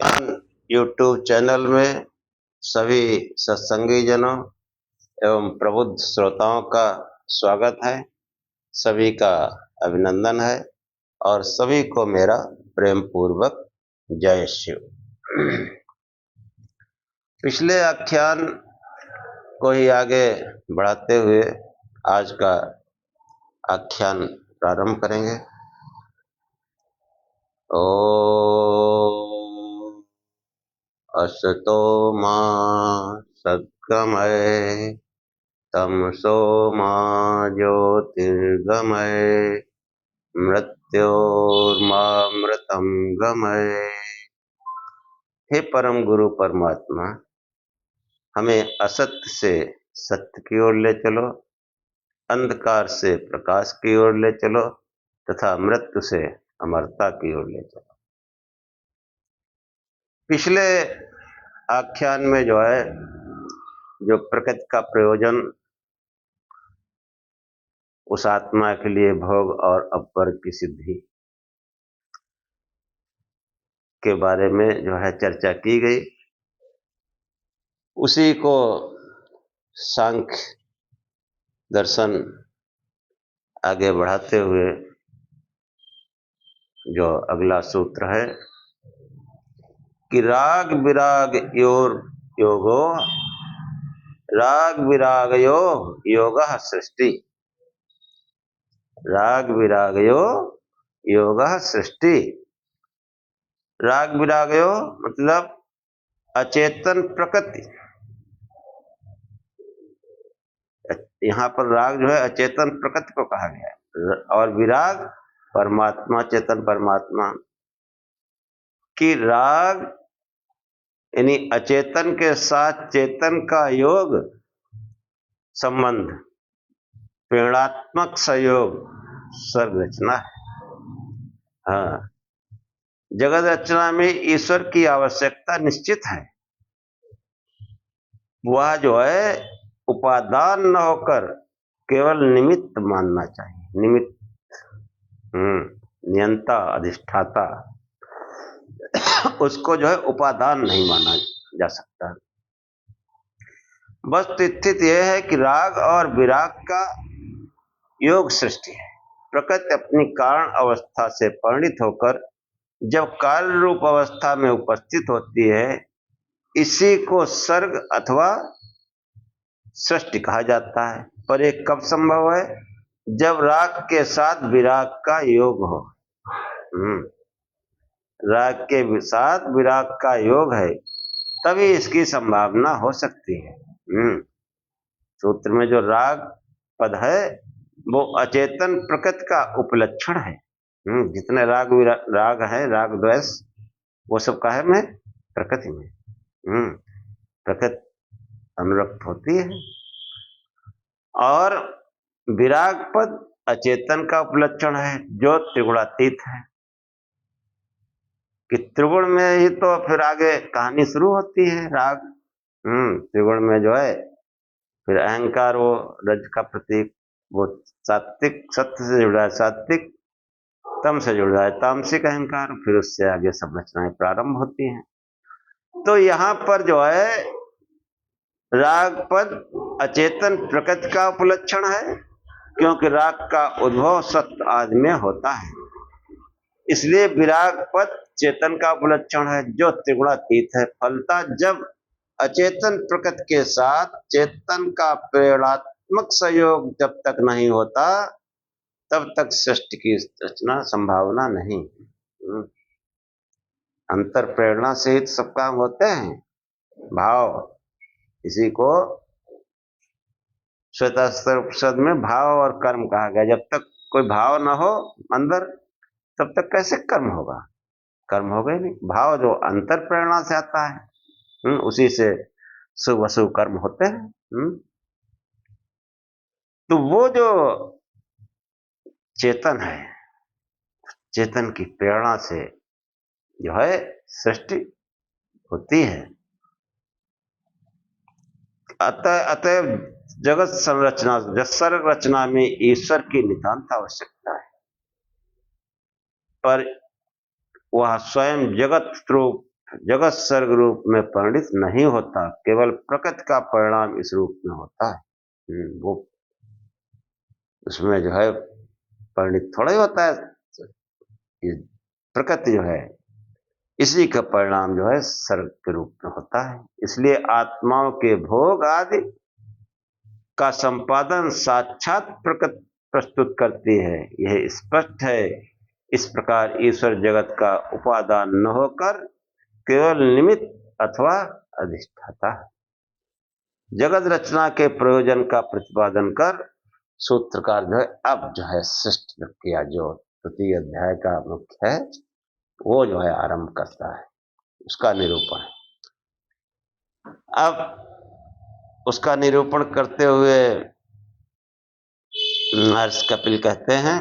YouTube channel में सभी सत्संगी जनों एवं प्रबुद्ध श्रोताओं का स्वागत है। सभी का अभिनंदन है और सभी को मेरा प्रेम पूर्वक जय शिव। पिछले आख्यान को ही आगे बढ़ाते हुए आज का आख्यान प्रारंभ करेंगे। ओम असतो मा सद्गमय तमसो मा ज्योतिर्गमय मृत्योर्मामृतं गमय। हे परम गुरु परमात्मा, हमें असत्य से सत्य की ओर ले चलो, अंधकार से प्रकाश की ओर ले चलो तथा मृत्यु से अमरता की ओर ले चलो। पिछले आख्यान में जो प्रकृति का प्रयोजन उस आत्मा के लिए भोग और अपवर्ग की सिद्धि के बारे में चर्चा की गई, उसी को सांख्य दर्शन आगे बढ़ाते हुए जो अगला सूत्र है कि राग विराग योगो राग विरागयो योगः सृष्टि। राग विरागयो योगः सृष्टि। राग विरागयो मतलब अचेतन प्रकृति। यहाँ पर राग अचेतन प्रकृति को कहा गया है और विराग परमात्मा, चेतन परमात्मा की राग यानी अचेतन के साथ चेतन का योग संबंध, प्रेरणात्मक सहयोग स्वर्ग रचना है। हाँ, जगत रचना में ईश्वर की आवश्यकता निश्चित है। वह उपादान न होकर केवल निमित्त मानना चाहिए। निमित्त, नियंता, अधिष्ठाता, उसको उपादान नहीं माना जा सकता। बस स्थिति यह है कि राग और विराग का योग सृष्टि है। प्रकृति अपनी कारण अवस्था से परिणित होकर जब कार्य रूप अवस्था में उपस्थित होती है, इसी को सर्ग अथवा सृष्टि कहा जाता है। पर यह कब संभव है? जब राग के साथ विराग का योग हो। राग के साथ विराग का योग है तभी इसकी संभावना हो सकती है। सूत्र में जो राग पद है वो अचेतन प्रकृति का उपलक्षण है। जितने राग है, राग द्वेष, वो सब काहे में? प्रकृति में। प्रकृति अनुरक्त होती है और विराग पद अचेतन का उपलक्षण है जो त्रिगुणातीत है। कि त्रिगुण में ही तो फिर आगे कहानी शुरू होती है। राग त्रिगुण में फिर अहंकार, वो रज का प्रतीक, वो सात्विक सत्य से जुड़ा है, सात्विक तम से जुड़ रहा है, तामसिक अहंकार, फिर उससे आगे सब रचनाएं प्रारंभ होती हैं। तो यहाँ पर राग पद अचेतन प्रकृति का उपलक्षण है, क्योंकि राग का उद्भव सत्य आदि में होता है। इसलिए विराग पद चेतन का उपलक्षण है जो त्रिगुणातीत है। फलता जब अचेतन प्रकृति के साथ चेतन का प्रेरणात्मक सहयोग जब तक नहीं होता, तब तक सृष्टि की रचना संभावना नहीं। अंतर प्रेरणा से ही सब काम होते हैं। भाव, इसी को श्वेताश्वतर में भाव और कर्म कहा गया। जब तक कोई भाव न हो अंदर, तब तक कैसे कर्म होगा? कर्म होगा ही नहीं। भाव जो अंतर प्रेरणा से आता है, उसी से शुभ अशुभ कर्म होते हैं। तो वो जो चेतन है, चेतन की प्रेरणा से सृष्टि होती है। अतः जगत संरचना, सर्ग रचना में ईश्वर की नितांत आवश्यकता है। पर वह स्वयं जगत रूप जगत सर्ग रूप में परिणित नहीं होता, केवल प्रकृति का परिणाम इस रूप में होता है। वो उसमें जो है परिणित थोड़ा ही होता है, ये प्रकृति जो है इसी का परिणाम जो है सर्ग के रूप में होता है। इसलिए आत्माओं के भोग आदि का संपादन साक्षात प्रकृति प्रस्तुत करती है, यह स्पष्ट है। इस प्रकार ईश्वर जगत का उपादान न होकर केवल निमित्त अथवा अधिष्ठाता है। जगत रचना के प्रयोजन का प्रतिपादन कर सूत्रकार जो है अब जो है सृष्टि प्रक्रिया जो तृतीय अध्याय का मुख्य है वो जो है आरंभ करता है, उसका निरूपण। अब उसका निरूपण करते हुए महर्षि कपिल कहते हैं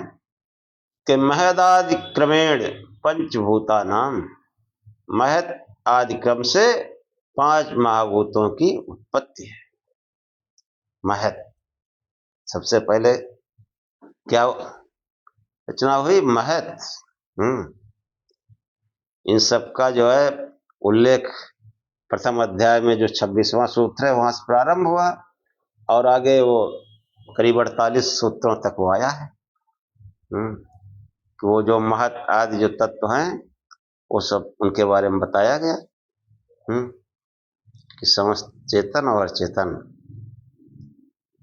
कि महदादि क्रमेण पंचभूता नाम, महत आदि क्रम से 5 महाभूतों की उत्पत्ति है। महत सबसे पहले क्या रचना हुई? महत। इन सब का जो है उल्लेख प्रथम अध्याय में जो 26वां सूत्र है वहां से प्रारंभ हुआ और आगे वो करीब 48 सूत्रों तक वो आया है। कि वो जो महत आदि जो तत्व हैं वो सब उनके बारे में बताया गया। कि समस्त चेतन और चेतन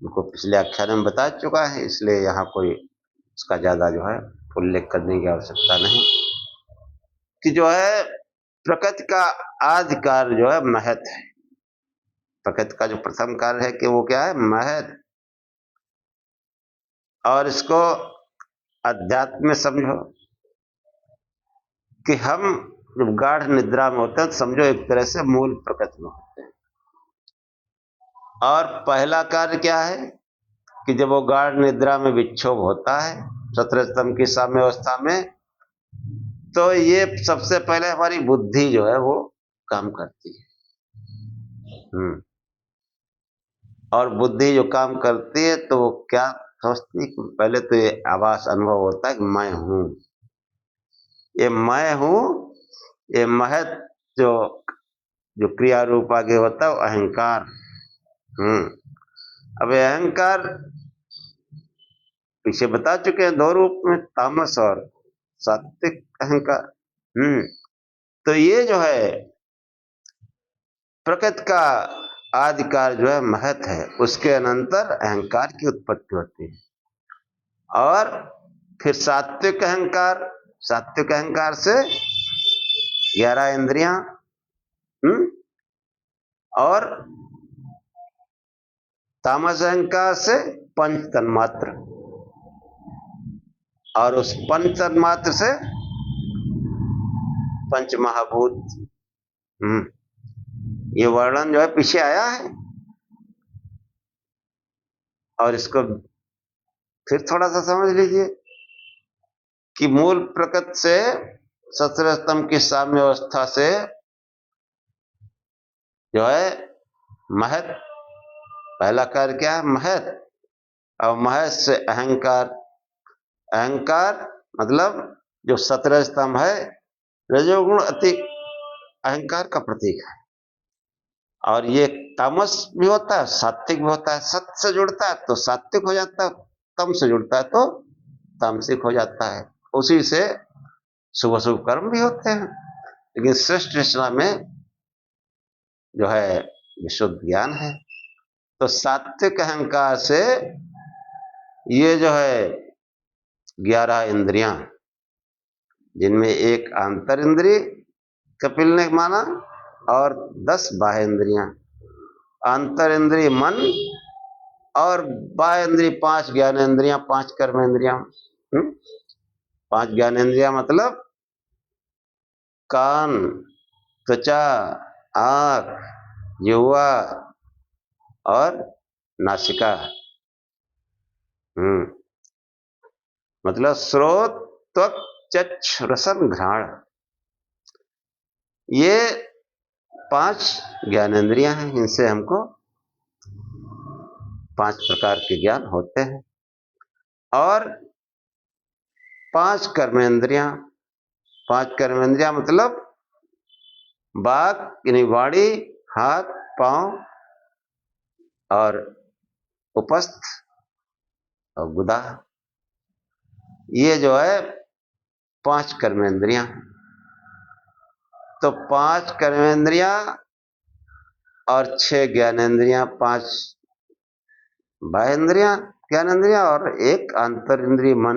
उनको पिछले आख्यान में बता चुका है, इसलिए यहाँ कोई उसका ज्यादा जो है उल्लेख करने की आवश्यकता नहीं। कि जो है प्रकृति का आदि कार्य जो है महत है। प्रकृति का जो प्रथम कार्य है कि वो क्या है? महत। और इसको अध्यात्म में समझो कि हम जब गाढ़ निद्रा में होते हैं तो समझो एक तरह से मूल प्रकृति में होते हैं। और पहला कार्य क्या है कि जब वो गाढ़ निद्रा में विक्षोभ होता है सत्रस्तम की साम्य अवस्था में, तो ये सबसे पहले हमारी बुद्धि जो है वो काम करती है। और बुद्धि जो काम करती है तो वो क्या समझती है? पहले तो ये आभास अनुभव होता है कि मैं हूं, ये मैं हूं, ये महत जो क्रिया रूप आगे होता है अहंकार। अब अहंकार पीछे बता चुके हैं 2 रूप में, तामस और सात्विक अहंकार। तो ये जो है प्रकृति का आदिकार जो है महत है, उसके अनंतर अहंकार की उत्पत्ति होती है। और फिर सात्विक अहंकार, सात्विक अहंकार से 11 इंद्रियां और तामस अहंकार से 5 तन्मात्र और उस 5 तन्मात्र से 5 महाभूत। ये वर्णन जो है पीछे आया है और इसको फिर थोड़ा सा समझ लीजिए कि मूल प्रकृति से 17 स्तंभ की साम्य अवस्था से जो है महत, पहला कार्य क्या है? महत। और महत से अहंकार, अहंकार मतलब जो 17 स्तंभ है रजोगुण अति अहंकार का प्रतीक है। और ये तामस भी होता है, सात्विक भी होता है। सत से जुड़ता है तो सात्विक हो जाता है, तम से जुड़ता है तो तामसिक हो जाता है। उसी से शुभ शुभ कर्म भी होते हैं। लेकिन श्रेष्ठ रचना में जो है विशुद्ध ज्ञान है। तो सात्विक अहंकार से ये जो है 11 इंद्रियां, जिनमें एक आंतर इंद्रिय कपिल ने माना और 10 बाह्य इंद्रियां। आंतर इंद्रिय मन और बाह्य इंद्रिय 5 ज्ञान इंद्रियां, 5 कर्म इंद्रियां। 5 ज्ञान इंद्रियां मतलब कान, त्वचा, आंख, जिह्वा और नासिका। मतलब श्रोत, त्वक, चक्षु, रसन, घ्राण, ये 5 ज्ञानेंद्रियां हैं। इनसे हमको 5 प्रकार के ज्ञान होते हैं। और 5 कर्मेंद्रियां, 5 कर्मेंद्रियां मतलब बाक यानी वाणी, हाथ, पांव और उपस्थ और गुदा, ये जो है 5 कर्मेंद्रियां। तो 5 कर्मेंद्रियां और 6 ज्ञानेंद्रियां, 5 बाह्य इंद्रियां ज्ञानेंद्रियां और 1 आंतर इंद्रिय मन।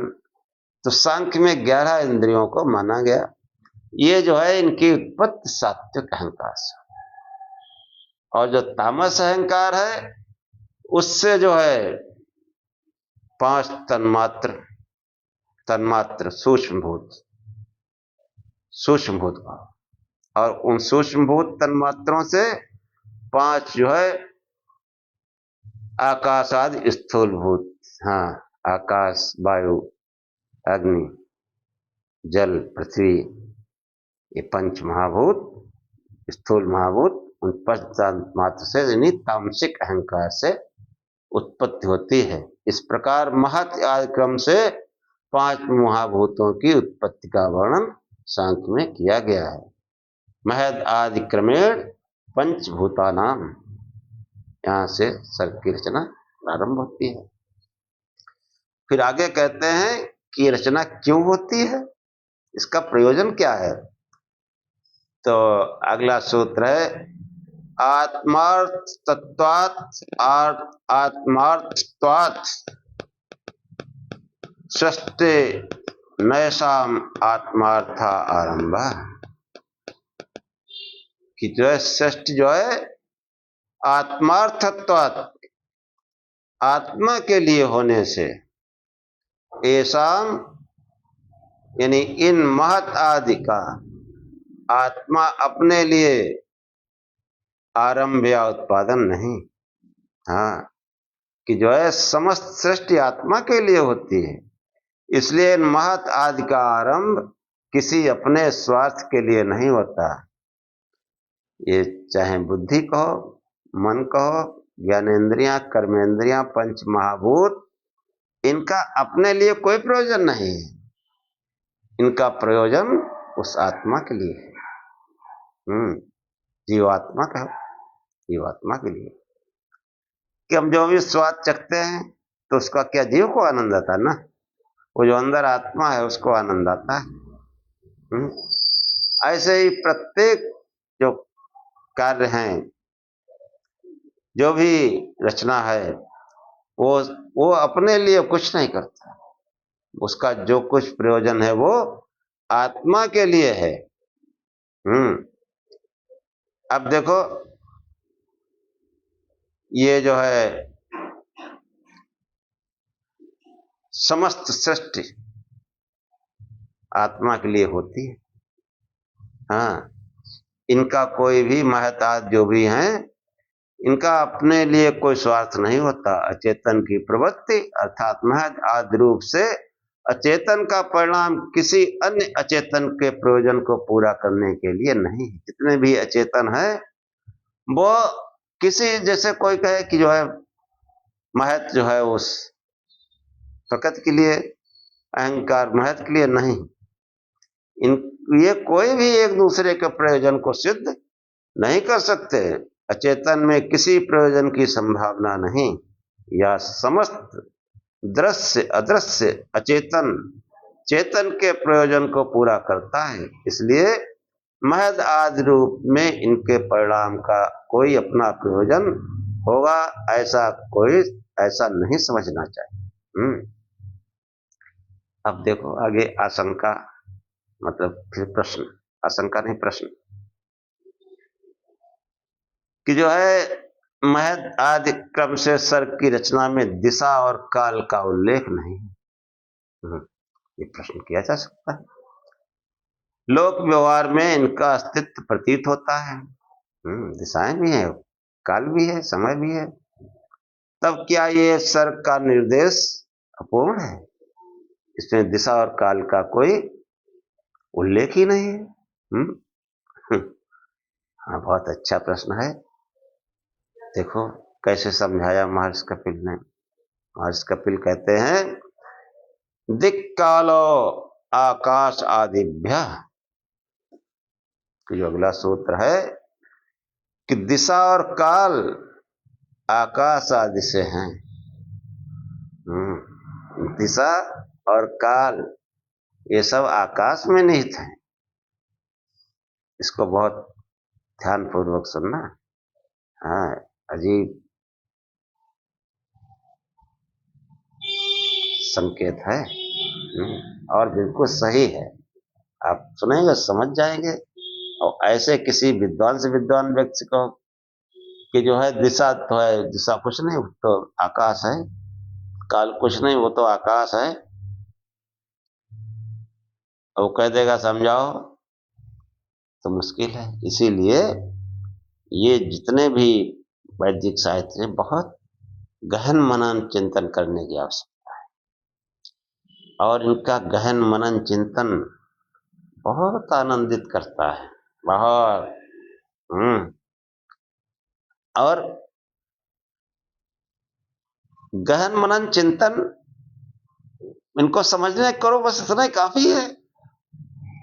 तो सांख्य में 11 इंद्रियों को माना गया। ये जो है इनकी उत्पत्ति सात्विक अहंकार से, और जो तामस अहंकार है उससे जो है 5 तन्मात्र सूक्ष्म भूत भाव, और उन सूक्ष्म भूत तन्मात्रों से 5 जो है आकाश आदि स्थूल भूत। हाँ, आकाश, वायु, अग्नि, जल, पृथ्वी, ये 5 महाभूत, स्थूल महाभूत, उन 5 तन्मात्र से यानी तामसिक अहंकार से उत्पत्ति होती है। इस प्रकार महत आदि क्रम से 5 महाभूतों की उत्पत्ति का वर्णन सांख्य में किया गया है। महद आदि क्रमेण पंचभूतानाम, यहां से सर्ग की रचना प्रारंभ होती है। फिर आगे कहते हैं कि ये रचना क्यों होती है, इसका प्रयोजन क्या है। तो अगला सूत्र है आत्मार्थत्वात् सृष्टि नैषाम आत्मार्था आरंभ, कि जो है सृष्टि जो है आत्मार्थत्वात्, आत्मा के लिए होने से, ऐसाम यानी इन महत आदि का आत्मा अपने लिए आरंभ या उत्पादन नहीं। हाँ, कि जो है समस्त सृष्टि आत्मा के लिए होती है, इसलिए इन महत आदि का आरंभ किसी अपने स्वार्थ के लिए नहीं होता। ये चाहे बुद्धि कहो, मन कहो, ज्ञानेंद्रियां, कर्मेंद्रियां, 5 महाभूत, इनका अपने लिए कोई प्रयोजन नहीं है, इनका प्रयोजन उस आत्मा के लिए है। जीवात्मा कहो, जीवात्मा के लिए, कि हम जो भी स्वाद चखते हैं तो उसका क्या जीव को आनंद आता है ना, वो जो अंदर आत्मा है उसको आनंद आता है। ऐसे ही प्रत्येक जो कार्य हैं, जो भी रचना है, वो अपने लिए कुछ नहीं करता, उसका जो कुछ प्रयोजन है वो आत्मा के लिए है। अब देखो, ये जो है समस्त सृष्टि आत्मा के लिए होती है। हाँ, इनका कोई भी महताज जो भी हैं, इनका अपने लिए कोई स्वार्थ नहीं होता। अचेतन की प्रवृत्ति अर्थात महज आदि रूप से अचेतन का परिणाम किसी अन्य अचेतन के प्रयोजन को पूरा करने के लिए नहीं। जितने भी अचेतन है वो किसी, जैसे कोई कहे कि जो है महत जो है उस प्रकृति के लिए, अहंकार महत के लिए नहीं, ये कोई भी एक दूसरे के प्रयोजन को सिद्ध नहीं कर सकते। अचेतन में किसी प्रयोजन की संभावना नहीं, या समस्त दृश्य अदृश्य अचेतन चेतन के प्रयोजन को पूरा करता है। इसलिए महद आदि रूप में इनके परिणाम का कोई अपना प्रयोजन होगा, ऐसा नहीं समझना चाहिए। अब देखो आगे आशंका, मतलब फिर प्रश्न, आशंका नहीं प्रश्न, कि जो है महद आदि क्रम से सर्ग की रचना में दिशा और काल का उल्लेख नहीं। ये प्रश्न किया जा सकता है। लोक व्यवहार में इनका अस्तित्व प्रतीत होता है। दिशाएं भी है, काल भी है, समय भी है, तब क्या ये सर्ग का निर्देश अपूर्ण है? इसमें दिशा और काल का कोई उल्लेख ही नहीं है। हाँ, बहुत अच्छा प्रश्न है। देखो कैसे समझाया महर्षि कपिल ने। महर्षि कपिल कहते हैं दिक्कालो आकाश आदिभ्य, कि जो अगला सूत्र है कि दिशा और काल आकाश आदि से हैं। दिशा और काल ये सब आकाश में निहित हैं। इसको बहुत ध्यान पूर्वक सुनना। हाँ, अजीब संकेत है और बिल्कुल सही है। आप सुनेंगे समझ जाएंगे। और ऐसे किसी विद्वान से विद्वान व्यक्ति को कि जो है दिशा तो है, दिशा कुछ नहीं तो आकाश है, काल कुछ नहीं वो तो आकाश है, वो कह देगा समझाओ तो मुश्किल है। इसीलिए ये जितने भी वैदिक साहित्य हैं बहुत गहन मनन चिंतन करने की आवश्यकता है। और इनका गहन मनन चिंतन बहुत आनंदित करता है, बहुत। और गहन मनन चिंतन इनको समझने करो, बस इतना ही काफी है।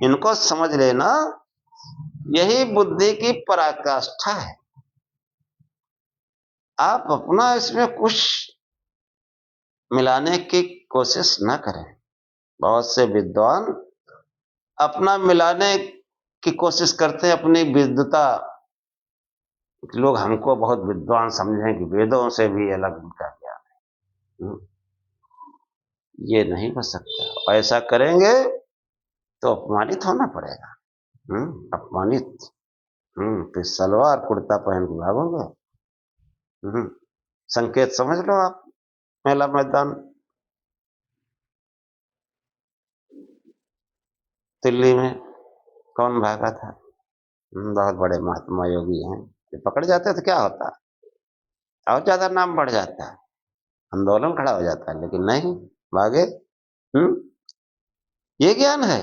इनको समझ लेना यही बुद्धि की पराकाष्ठा है। आप अपना इसमें कुछ मिलाने की कोशिश न करें। बहुत से विद्वान अपना मिलाने की कोशिश करते हैं, अपनी विद्वता। लोग हमको बहुत विद्वान समझें कि वेदों से भी अलग उनका ज्ञान है। ये नहीं हो सकता। ऐसा करेंगे तो अपमानित होना पड़ेगा। अपमानित। फिर सलवार कुर्ता पहन के भागोगे। संकेत समझ लो आप। मेला मैदान दिल्ली में कौन भागा था? बहुत बड़े महात्मा योगी हैं। ये पकड़ जाते तो क्या होता, और ज्यादा नाम बढ़ जाता है, आंदोलन खड़ा हो जाता है। लेकिन नहीं, भागे। ये ज्ञान है।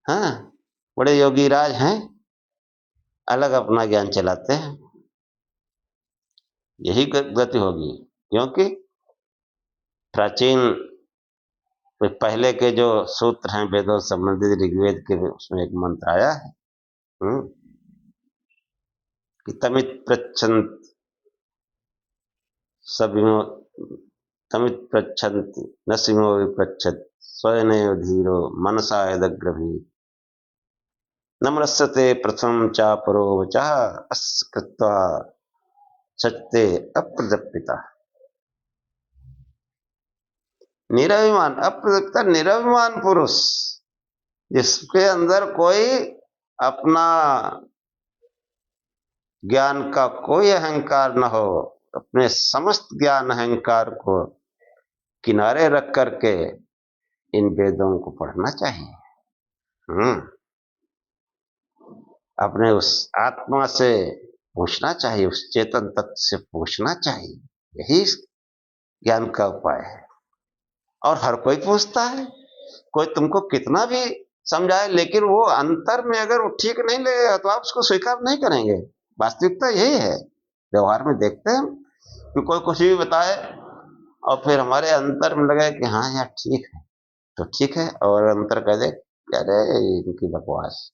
हाँ, बड़े योगी राज हैं, अलग अपना ज्ञान चलाते हैं। यही गति होगी। क्योंकि प्राचीन पहले के जो सूत्र हैं वेदों संबंधित, ऋग्वेद के उसमें एक मंत्र आया है कि तमित पृच्छन्त सविमो तमित पृच्छन्ति न सिंहो विपृच्छत् स्वयनेव धीरो मनसा यदग्रभीत् नम्रस्यते प्रथमं चापरो वचः अस्य कृत्वा सचते अप्रदप्पिता। निरभिमान, अप्रदप्पिता निरभिमान पुरुष, जिसके अंदर कोई अपना ज्ञान का कोई अहंकार न हो, अपने समस्त ज्ञान अहंकार को किनारे रख करके इन वेदों को पढ़ना चाहिए। अपने उस आत्मा से पूछना चाहिए, उस चेतन तत्व से पूछना चाहिए। यही ज्ञान का उपाय है। और हर कोई पूछता है, कोई तुमको कितना भी समझाए, लेकिन वो अंतर में अगर वो ठीक नहीं लगेगा तो आप उसको स्वीकार नहीं करेंगे। वास्तविकता यही है। व्यवहार में देखते हैं कि कोई कुछ भी बताए और फिर हमारे अंतर में लगे कि हाँ यार ठीक है तो ठीक है, और अंतर कह दे अरे इनकी बकवास।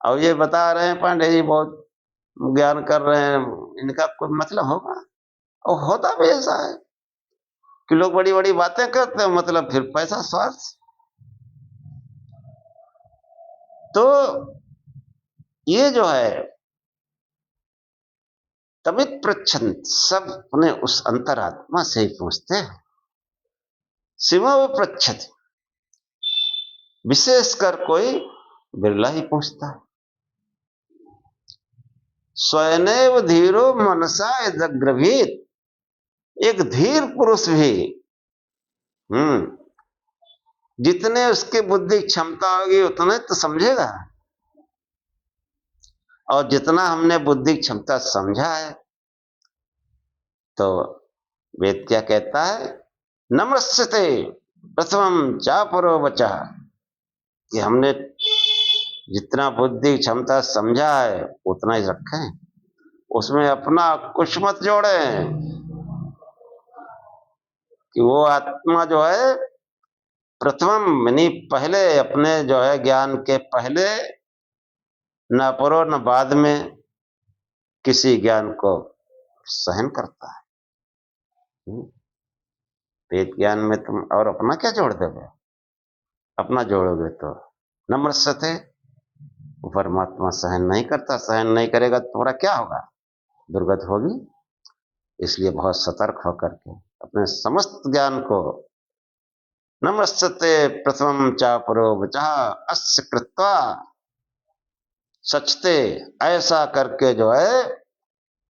और ये बता रहे हैं पांडे जी बहुत ज्ञान कर रहे हैं, इनका कोई मतलब होगा? और होता भी ऐसा है कि लोग बड़ी बड़ी बातें करते हैं, मतलब फिर पैसा स्वार्थ। तो ये जो है तमित प्रच्छन्त, सब अपने उस अंतरात्मा से ही पूछते हैं। सिवा वो प्रच्छत, विशेषकर कोई बिरला ही पूछता है। स्वयनेव धीरो मनसा यदग्रभीत, एक धीर पुरुष भी जितने उसके बुद्धि क्षमता होगी उतने तो समझेगा। और जितना हमने बुद्धि क्षमता समझा है, तो वेद क्या कहता है? नम्रस्यते प्रथमं चापरो वचः, कि हमने जितना बुद्धि क्षमता समझा है उतना ही रखें, उसमें अपना कुछ मत जोड़ें। कि वो आत्मा जो है प्रथमम यानी पहले, अपने जो है ज्ञान के पहले, न पूर्व न बाद में किसी ज्ञान को सहन करता है। वेद ज्ञान में तुम और अपना क्या जोड़ दोगे? अपना जोड़ोगे तो नम्रस्यते, वो परमात्मा सहन नहीं करता। सहन नहीं करेगा तो तुम्हारा क्या होगा? दुर्गति होगी। इसलिए बहुत सतर्क होकर के अपने समस्त ज्ञान को नम्रस्यते प्रथमम चा परो वचः अस्य कृत्वा सचते, ऐसा करके जो है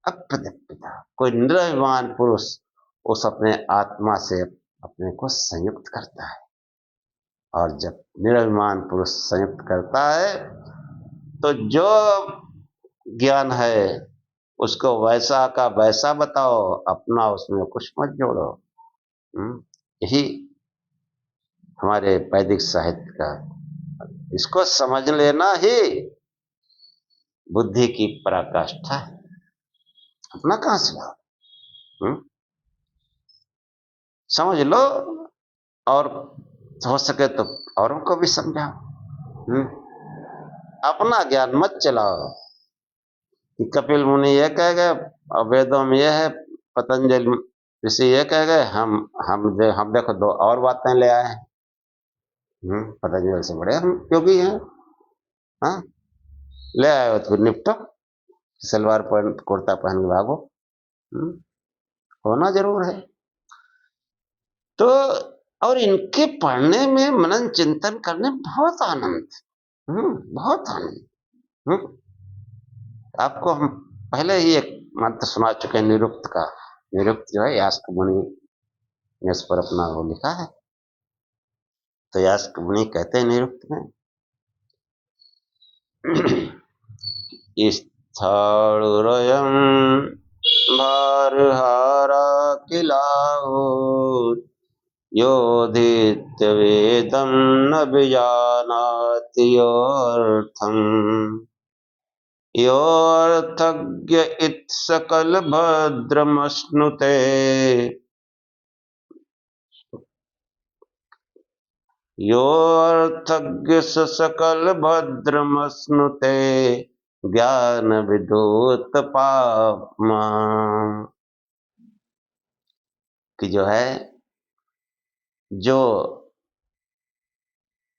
अप्रदीप्ता, कोई निरभिमान पुरुष उस अपने आत्मा से अपने को संयुक्त करता है। और जब निरभिमान पुरुष संयुक्त करता है तो जो ज्ञान है उसको वैसा का वैसा बताओ, अपना उसमें कुछ मत जोड़ो। यही हमारे वैदिक साहित्य का, इसको समझ लेना ही बुद्धि की पराकाष्ठा है। अपना कहां से लाओ? समझ लो और हो सके तो औरों को भी समझाओ। अपना ज्ञान मत चलाओ कि कपिल मुनि ये कह गए और वेदों में ये है, पतंजलि ऋषि ये कह गए, हम देखो दो और बातें ले आए हैं। पतंजलि से बड़े हम योगी हैं। हाँ, ले आए हो तो निपटो, सलवार पहन कुर्ता पहन के भागो। होना जरूर है। तो और इनके पढ़ने में, मनन चिंतन करने में बहुत आनंद, बहुत आनंद। आपको हम पहले ही एक मंत्र सुना चुके हैं निरुक्त का। निरुक्त जो है यास्क मुनि ने इस पर अपना वो लिखा है। तो यास्क मुनि कहते हैं निरुक्त में, स्थाणुरयं भारहारा किलाहुत, योधित वेदं न विजानाति योऽर्थम्, योऽर्थज्ञ इत सकल भद्रमश्नुते, योऽर्थज्ञ स सकल भद्रमश्नुते, ज्ञान विदूत पापमा। कि जो है, जो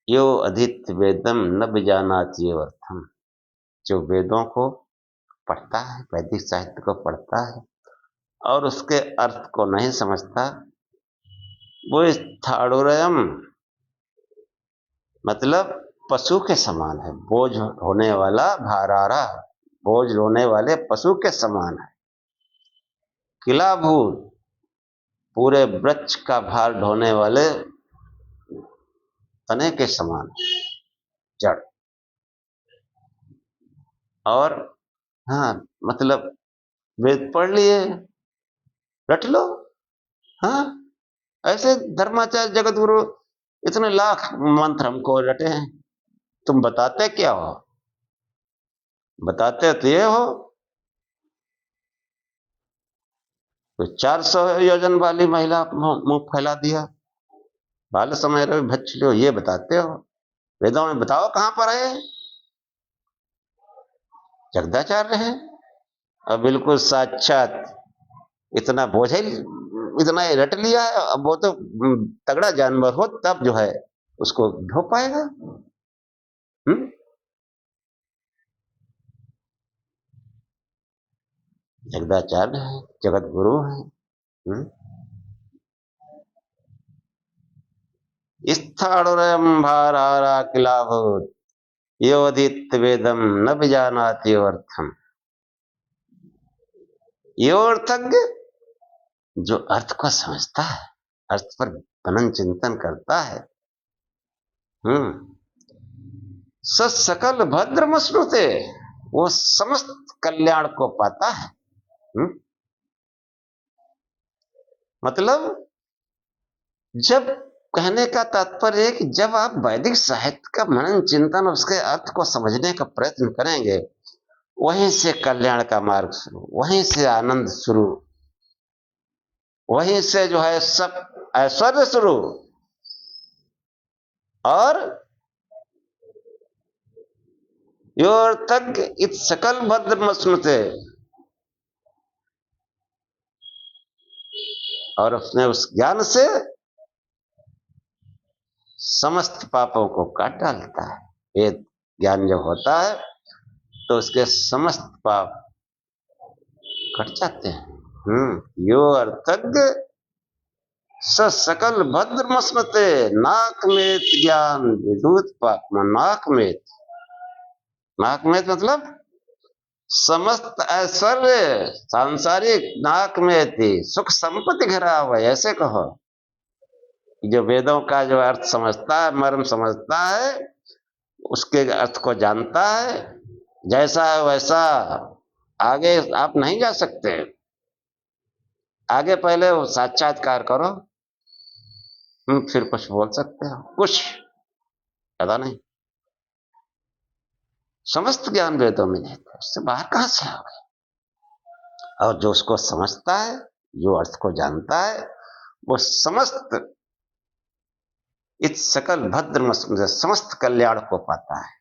यो अधित वेदम न विजानाति अर्थम, जो वेदों को पढ़ता है, वैदिक साहित्य को पढ़ता है और उसके अर्थ को नहीं समझता, वो स्थाणुरयम मतलब पशु के समान है। बोझ होने वाला भारारा, बोझ ढोने वाले पशु के समान है। किलाभूत, पूरे वृक्ष का भार ढोने वाले तने के समान जड़। और हाँ, मतलब वेद पढ़ लिए, रट लो। हाँ, ऐसे धर्माचार्य जगत गुरु इतने लाख मंत्र हमको रटे हैं, तुम बताते क्या हो? बताते तो ये हो, तो 400 योजन वाली महिला मुंह फैला दिया, बाल समय रवि भच्छ लो, ये बताते हो? वेदों में बताओ कहां पर है? जगदाचार्य है और बिल्कुल साक्षात इतना बोझ, इतना ही रट लिया है। अब वो तो तगड़ा जानवर हो तब जो है उसको ढो पाएगा। जगदाचार्य है, जगत गुरु है। स्थाणुरयं भारारा किलाभूत, योदित वेदम न विजानाति अर्थम। यो अर्थज्ञ, जो अर्थ को समझता है, अर्थ पर मनन चिंतन करता है, सकल भद्रमश्नुते, वो समस्त कल्याण को पाता है। मतलब जब, कहने का तात्पर्य है कि जब आप वैदिक साहित्य का मनन चिंतन, उसके अर्थ को समझने का प्रयत्न करेंगे, वहीं से कल्याण का मार्ग शुरू, वहीं से आनंद शुरू, वहीं से जो है सब ऐश्वर्य शुरू। और योऽर्थज्ञ इत सकल भद्रमश्नुते, और उसने उस ज्ञान से समस्त पापों को काट डालता है। ये ज्ञान जब होता है तो उसके समस्त पाप कट जाते हैं। यो अर्थज्ञ स सकल भद्रमश्नुते, नाक में ज्ञान विदुत पाप। नाक में मतलब समस्त ऐश्वर्य सांसारिक नाक में थी, सुख संपत्ति घिरा हुआ, ऐसे कहो। जो वेदों का जो अर्थ समझता है, मर्म समझता है, उसके अर्थ को जानता है, जैसा है वैसा आगे आप नहीं जा सकते। आगे पहले वो साक्षात्कार करो, फिर कुछ बोल सकते हो, कुछ पता नहीं। समस्त ज्ञान वेदों में नहीं था, उससे बाहर कहां से आ गए। और जो उसको समझता है, जो अर्थ को जानता है, वो समस्त इस सकल भद्रमश्नुते से समस्त कल्याण को पाता है,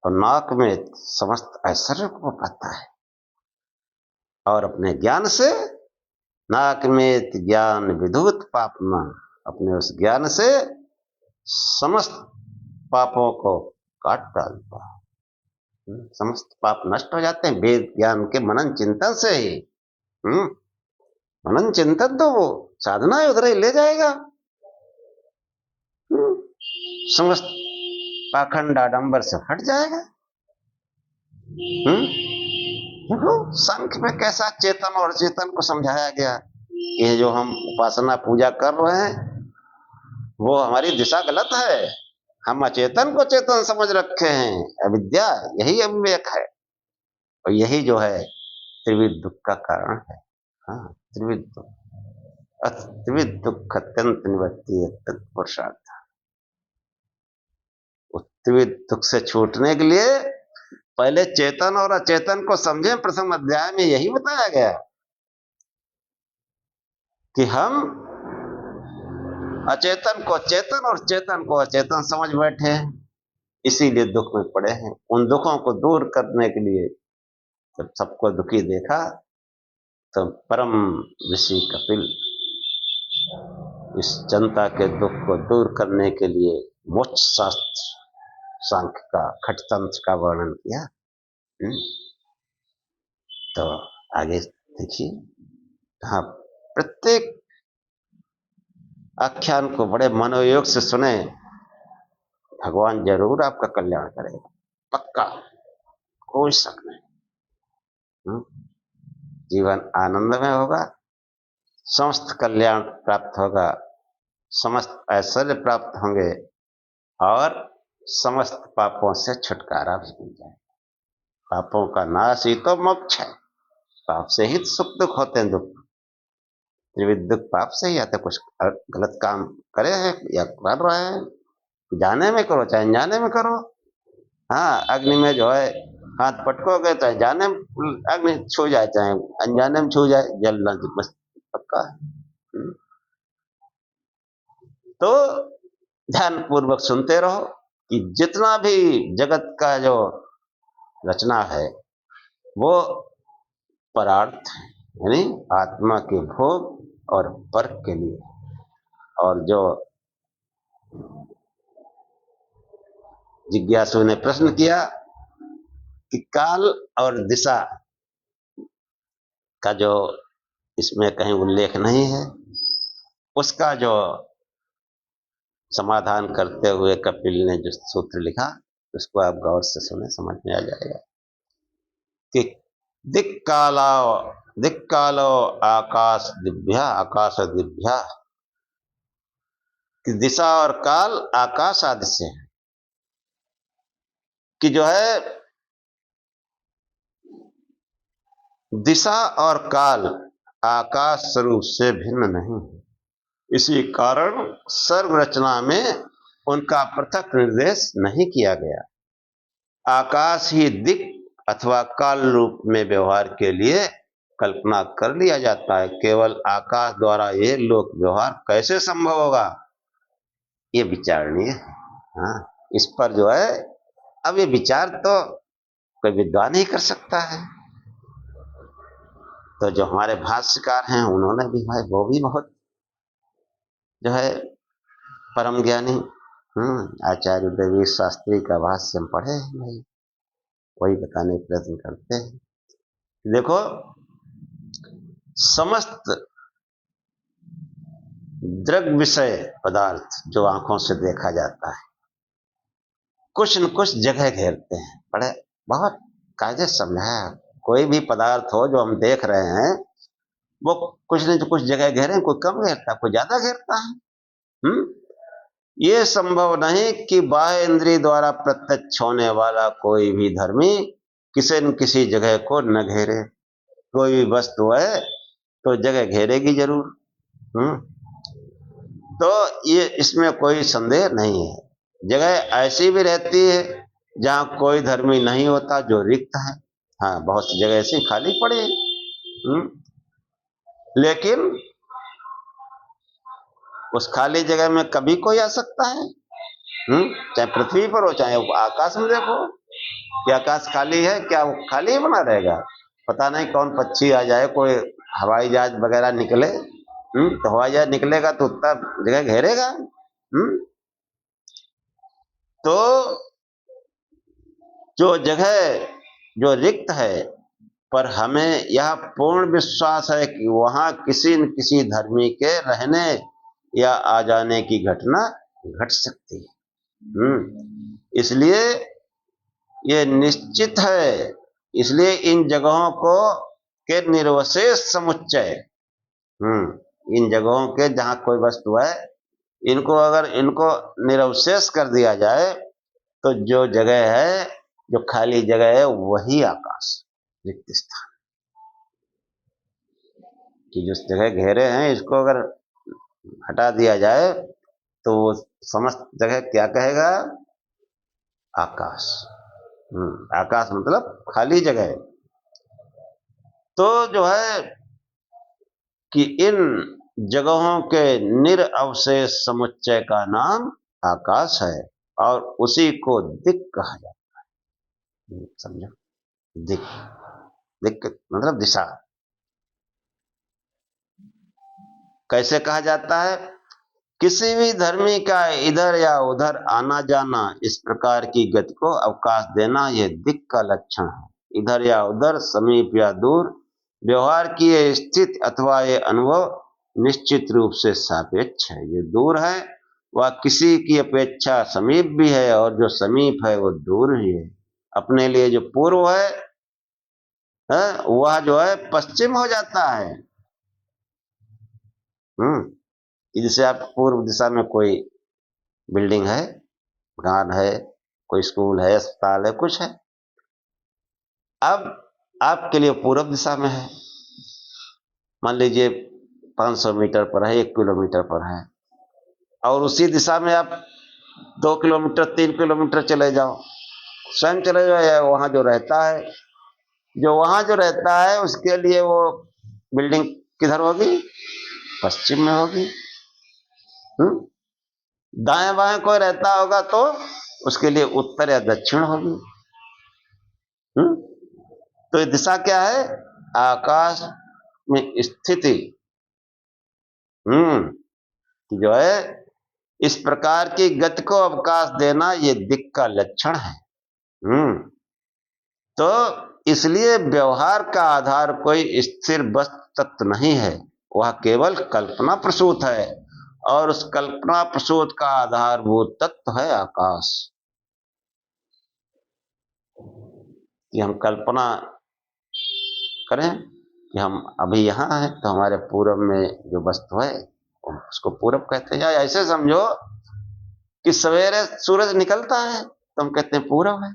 और नाक में समस्त ऐश्वर्य को पाता है। और अपने ज्ञान से नाक में ज्ञान विधुत पाप में, अपने उस ज्ञान से समस्त पापों को काट डालता है। समस्त पाप नष्ट हो जाते हैं वेद ज्ञान के मनन चिंतन से ही। मनन चिंतन तो वो साधना उधर ही ले जाएगा। समस्त पाखंड आडंबर से हट जाएगा। देखो सांख्य में कैसा चेतन और चेतन को समझाया गया। ये जो हम उपासना पूजा कर रहे हैं वो हमारी दिशा गलत है। हम अचेतन को चेतन समझ रखे हैं। अविद्या यही अविवेक है, और यही जो है त्रिविध दुख का कारण है। हाँ, त्रिविध दुख अत्यंत निवृत्ति तत्पुरुषार्थ। त्रिविध दुख से छूटने के लिए पहले चेतन और अचेतन को समझें। प्रथम अध्याय में यही बताया गया कि हम अचेतन को चेतन और चेतन को अचेतन समझ बैठे हैं, इसीलिए दुख में पड़े हैं। उन दुखों को दूर करने के लिए जब सबको दुखी देखा तो परम ऋषि कपिल इस जनता के दुख को दूर करने के लिए मोक्ष शास्त्र सांख्य का खटतंत्र का वर्णन किया। तो आगे देखिए, हाँ, प्रत्येक आख्यान को बड़े मनोयोग से सुने, भगवान जरूर आपका कल्याण करेगा, पक्का, कोई शक नहीं। जीवन आनंदमय होगा, समस्त कल्याण प्राप्त होगा, समस्त ऐश्वर्य प्राप्त होंगे, और समस्त पापों से छुटकारा भी मिल जाएगा। पापों का नाश ही तो मोक्ष है। पाप से ही सुख दुख होते हैं। दुख त्रिविध दुख पाप से ही आते। कुछ गलत काम करे हैं या कर रहे हैं, जाने में करो चाहे अनजाने में करो। हाँ, अग्नि में जो है हाथ पटकोगे चाहे जाने अग्नि छू जाए चाहे अनजाने में छू जाए, जलना पक्का है। तो ध्यान पूर्वक सुनते रहो कि जितना भी जगत का जो रचना है वो परार्थ है, यानी आत्मा के भोग और वर्ग के लिए। और जो जिज्ञासु ने प्रश्न किया कि काल और दिशा का जो इसमें कहीं उल्लेख नहीं है, उसका जो समाधान करते हुए कपिल ने जो सूत्र लिखा उसको आप गौर से सुने, समझ में आ जाएगा कि दिक्कालो आकाश दिव्या, कि दिशा और काल आकाश आदि से है, कि जो है दिशा और काल आकाश स्वरूप से भिन्न नहीं है। इसी कारण सर्व रचना में उनका पृथक निर्देश नहीं किया गया। आकाश ही दिक् अथवा काल रूप में व्यवहार के लिए कल्पना कर लिया जाता है। केवल आकाश द्वारा ये लोक व्यवहार कैसे संभव होगा, ये विचारणीय है। हाँ, इस पर जो है अब ये विचार तो कोई विद्वान ही कर सकता है। तो जो हमारे भाष्यकार हैं उन्होंने भी भाई वो भी बहुत जो है परम ज्ञानी, आचार्य देवी शास्त्री का भाष्य हम पढ़े हैं भाई, वही बताने का प्रयत्न करते हैं। देखो, समस्त दृग विषय पदार्थ जो आंखों से देखा जाता है कुछ न कुछ जगह घेरते हैं। बड़े बहुत कायदे से समझाया। कोई भी पदार्थ हो जो हम देख रहे हैं वो कुछ न कुछ जगह घेरे, कोई कम घेरता कोई ज्यादा घेरता है। हम्म ये संभव नहीं कि बाह्य इंद्रिय द्वारा प्रत्यक्ष होने वाला कोई भी धर्मी किसी न किसी जगह को न घेरे। कोई भी वस्तु है तो जगह घेरेगी जरूर। हम्म तो ये इसमें कोई संदेह नहीं है। जगह ऐसी भी रहती है जहां कोई धर्मी नहीं होता, जो रिक्त है। हाँ, बहुत सी जगह ऐसी खाली पड़ी है। लेकिन उस खाली जगह में कभी कोई आ सकता है। चाहे पृथ्वी पर हो चाहे आकाश में देखो कि आकाश खाली है क्या, वो खाली ही बना रहेगा। पता नहीं कौन पक्षी आ जाए, कोई हवाई जहाज वगैरह निकले। तो हवाई जहाज निकलेगा तो उतना जगह घेरेगा। तो जो जगह जो रिक्त है, पर हमें यह पूर्ण विश्वास है कि वहां किसी न किसी धर्मी के रहने या आ जाने की घटना घट सकती है। इसलिए ये निश्चित है। इसलिए इन जगहों को के निर्वशेष समुच्चय, इन जगहों के जहां कोई वस्तु है इनको अगर इनको निरवशेष कर दिया जाए तो जो जगह है, जो खाली जगह है, वही आकाश, रिक्त स्थान की जो जगह घेरे हैं, इसको अगर हटा दिया जाए तो वो समस्त जगह क्या कहेगा, आकाश। आकाश मतलब खाली जगह। तो जो है कि इन जगहों के निरअवशेष समुच्चय का नाम आकाश है और उसी को दिक् कहा जाता है। समझो, दिक्, दिक् मतलब दिशा। कैसे कहा जाता है? किसी भी धर्मी का इधर या उधर आना जाना, इस प्रकार की गति को अवकाश देना, यह दिक् का लक्षण है। इधर या उधर, समीप या दूर, व्यवहार की ये स्थिति अथवा ये अनुभव निश्चित रूप से सापेक्ष है। ये दूर है वह किसी की अपेक्षा समीप भी है, और जो समीप है वो दूर ही है। अपने लिए जो पूर्व है, वह जो है पश्चिम हो जाता है। जैसे आप पूर्व दिशा में कोई बिल्डिंग है, मकान है, कोई स्कूल है, अस्पताल है, कुछ है, अब आपके लिए पूर्व दिशा में है। मान लीजिए 500 मीटर पर है, 1 किलोमीटर पर है, और उसी दिशा में आप 2 किलोमीटर 3 किलोमीटर चले जाओ, स्वयं चले जाओ, या वहां जो रहता है, उसके लिए वो बिल्डिंग किधर होगी, पश्चिम में होगी। दाएं बाएं कोई रहता होगा तो उसके लिए उत्तर या दक्षिण होगी। तो ये दिशा क्या है, आकाश में स्थिति। जो है इस प्रकार की गति को अवकाश देना, ये दिक् का लक्षण है। तो इसलिए व्यवहार का आधार कोई स्थिर वस्तु तत्व नहीं है, वह केवल कल्पना प्रसूत है, और उस कल्पना प्रसूत का आधारभूत तत्व है आकाश। कि हम कल्पना करें कि हम अभी यहाँ हैं, तो हमारे पूरब में जो वस्तु है उसको पूरब कहते हैं। या ऐसे समझो कि सवेरे सूरज निकलता है तो हम कहते हैं पूरब है।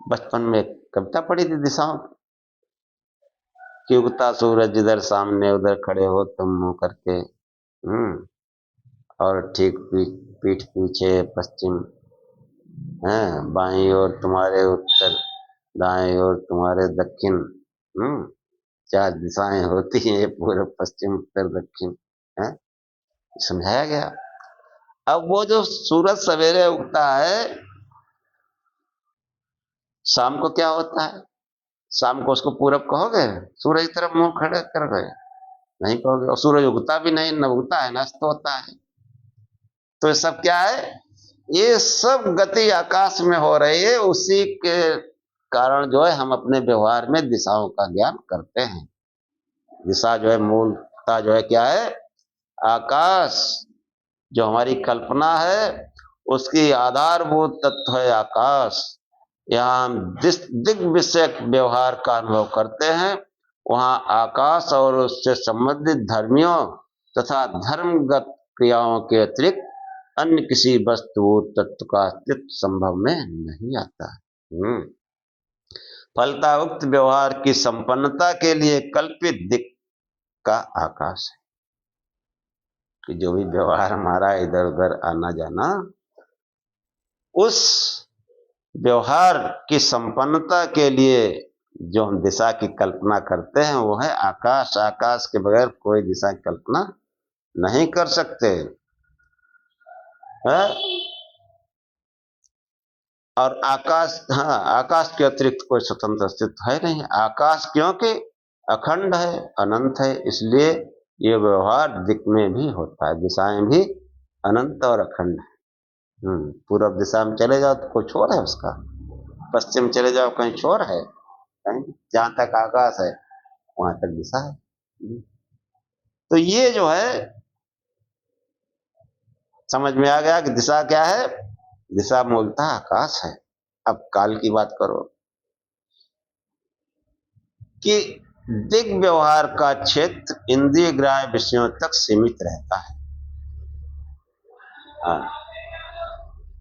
बचपन में कविता पढ़ी थी दिशाओं कि उगता सूरज जिधर सामने उधर खड़े हो तुम मुंह करके, और ठीक पीठ पीछे पश्चिम, बाईं ओर तुम्हारे उत्तर, दाएं ओर तुम्हारे दक्षिण। 4 दिशाएं होती हैं, पूर्व पश्चिम उत्तर दक्षिण। समझाया गया। अब वो जो सूरज सवेरे उगता है, शाम को क्या होता है? शाम को उसको पूरब कहोगे? सूरज की तरफ मुंह खड़े कर गए? नहीं कहोगे। और सूरज उगता भी नहीं, न उगता है न अस्त होता है। तो ये सब क्या है? ये सब गति आकाश में हो रही है, उसी के कारण जो है हम अपने व्यवहार में दिशाओं का ज्ञान करते हैं। दिशा जो है मूलता जो है क्या है? आकाश। जो हमारी कल्पना है उसकी आधारभूत तत्व है आकाश। यहाँ हम जिस दिग विषयक व्यवहार का अनुभव करते हैं, वहाँ आकाश और उससे संबंधित धर्मियों तथा धर्मगत क्रियाओं के अतिरिक्त अन्य किसी वस्तु तत्व का अस्तित्व संभव में नहीं आता। फलता उक्त व्यवहार की संपन्नता के लिए कल्पित दिक् का आकाश है। कि जो भी व्यवहार हमारा इधर उधर आना जाना, उस व्यवहार की संपन्नता के लिए जो हम दिशा की कल्पना करते हैं वो है आकाश। आकाश के बगैर कोई दिशा की कल्पना नहीं कर सकते है? और आकाश, हाँ, आकाश के अतिरिक्त कोई स्वतंत्र अस्तित्व है नहीं। आकाश क्योंकि अखंड है, अनंत है, इसलिए ये व्यवहार दिक् में भी होता है। दिशाएं भी अनंत और अखंड है। पूर्व दिशा में चले जाओ तो कोई छोर है उसका, पश्चिम चले जाओ कहीं छोर है? कहीं। जहां तक आकाश है वहां तक दिशा है। तो ये जो है समझ में आ गया कि दिशा क्या है? दिशा मूलतः आकाश है। अब काल की बात करो कि दिग व्यवहार का क्षेत्र इंद्रिय ग्राह्य विषयों तक सीमित रहता है। हाँ,